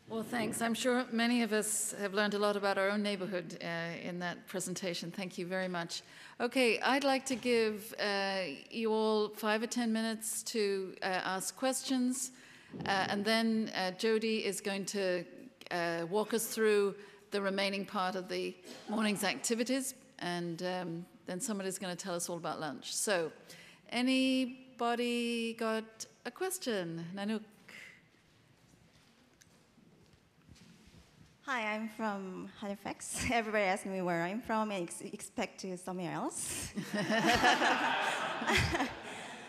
Well, thanks. I'm sure many of us have learned a lot about our own neighborhood in that presentation. Thank you very much. Okay, I'd like to give you all 5 or 10 minutes to ask questions, and then Jody is going to walk us through the remaining part of the morning's activities, and then somebody's going to tell us all about lunch. So, anybody got a question? Nanook? Hi, I'm from Halifax. Everybody asks me where I'm from and expect to somewhere else.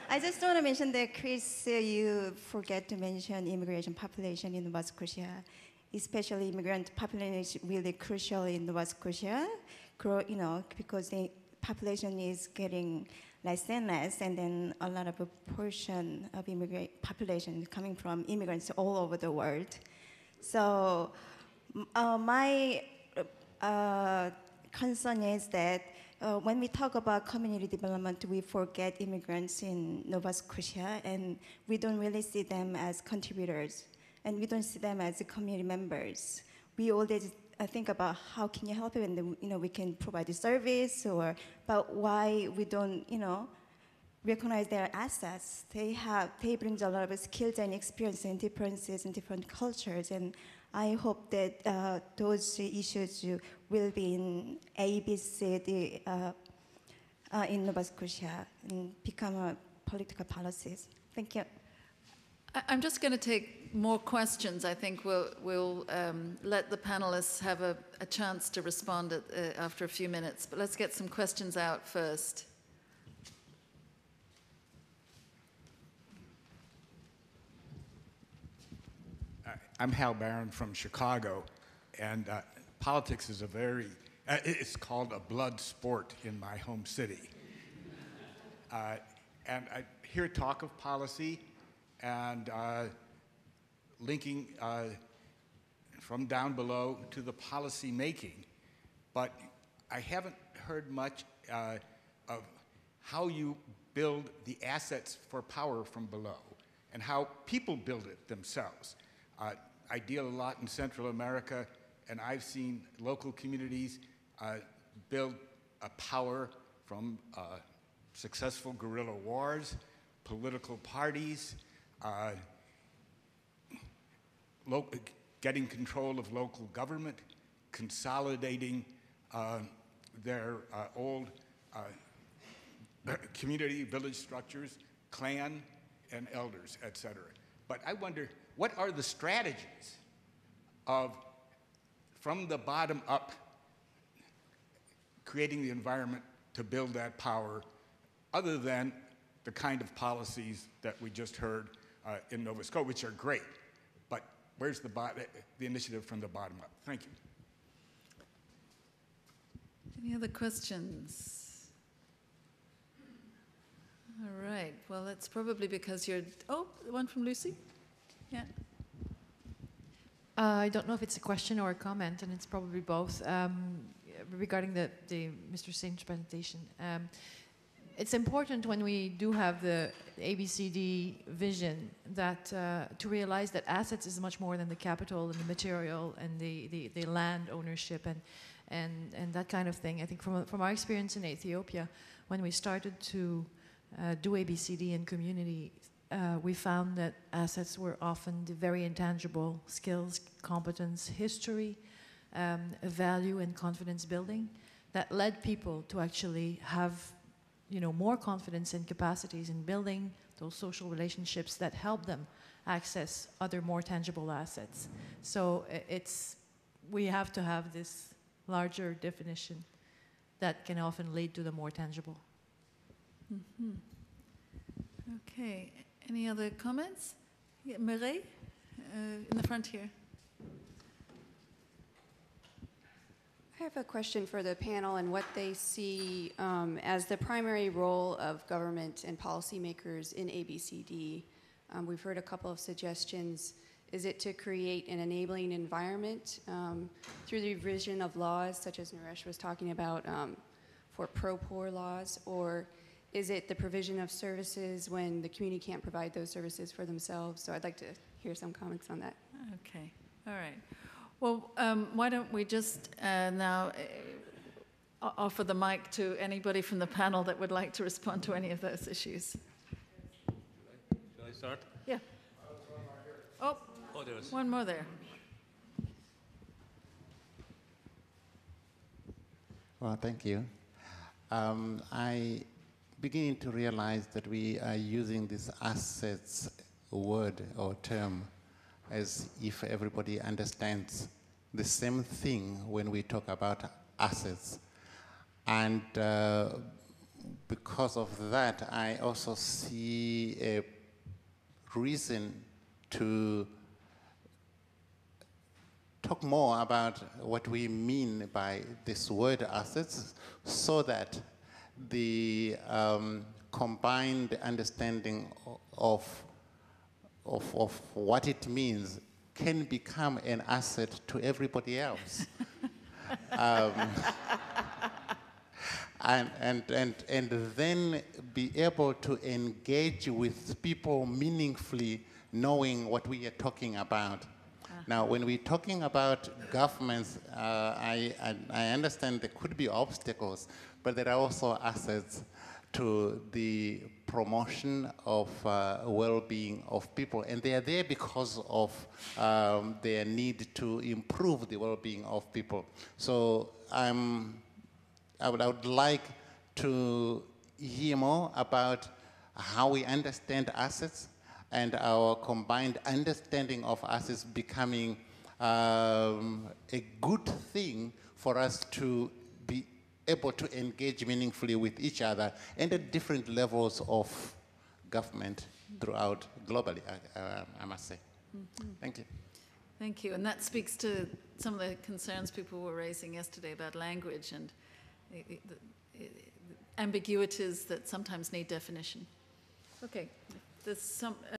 I just want to mention that, Chris, you forget to mention immigration population in Nova Scotia, especially immigrant population is really crucial in Nova Scotia, because the population is getting less and less, and then a lot of a portion of immigrant population coming from immigrants all over the world. So my concern is that when we talk about community development, we forget immigrants in Nova Scotia, and we don't really see them as contributors, and we don't see them as community members. We always think about how can you help them, and we can provide a service, but why we don't, recognize their assets. They bring a lot of skills and experience and differences in different cultures, and I hope that those issues will be in ABC in Nova Scotia and become political policies. Thank you. I'm just going to take more questions. I think we'll let the panelists have a chance to respond after a few minutes, but let's get some questions out first. I'm Hal Barron from Chicago, and politics is it's called a blood sport in my home city. And I hear talk of policy and linking from down below to the policy making, but I haven't heard much of how you build the assets for power from below and how people build it themselves. I deal a lot in Central America, and I've seen local communities build a power from successful guerrilla wars, political parties, getting control of local government, consolidating their old community, village structures, clan and elders, etc. But I wonder, what are the strategies of, from the bottom up, creating the environment to build that power, other than the kind of policies that we just heard in Nova Scotia, which are great, but where's the initiative from the bottom up? Thank you. Any other questions? All right, well, that's probably because you're, oh, the one from Lucy? Yeah. I don't know if it's a question or a comment, and it's probably both, regarding the Mr. Singh's presentation. It's important when we do have the ABCD vision that to realize that assets is much more than the capital and the material and the land ownership and that kind of thing. I think from our experience in Ethiopia, when we started to do ABCD in community, we found that assets were often the very intangible skills, competence, history, value and confidence building that led people to actually have more confidence and capacities in building those social relationships that help them access other more tangible assets. So we have to have this larger definition that can often lead to the more tangible. Mm-hmm. Okay, any other comments? Yeah, Mireille, in the front here. I have a question for the panel and what they see as the primary role of government and policymakers in ABCD. We've heard a couple of suggestions. Is it to create an enabling environment through the revision of laws, such as Naresh was talking about, for pro-poor laws, or is it the provision of services when the community can't provide those services for themselves? So I'd like to hear some comments on that. Okay. All right. Well, why don't we just now offer the mic to anybody from the panel that would like to respond to any of those issues. Shall I start? Yeah. Oh, Oh, there was. one more there. Well, thank you. I beginning to realize that we are using this assets word or term as if everybody understands the same thing when we talk about assets. And because of that, I also see a reason to talk more about what we mean by this word assets, so that the combined understanding of what it means can become an asset to everybody else. And then be able to engage with people meaningfully, knowing what we are talking about. Now, when we're talking about governments, I understand there could be obstacles, but there are also assets to the promotion of well-being of people. And they are there because of their need to improve the well-being of people. So I would like to hear more about how we understand assets and our combined understanding of assets becoming a good thing for us to be able to engage meaningfully with each other and at different levels of government throughout globally, I must say. Mm-hmm. Thank you. Thank you. And that speaks to some of the concerns people were raising yesterday about language and the ambiguities that sometimes need definition. Okay. There's some.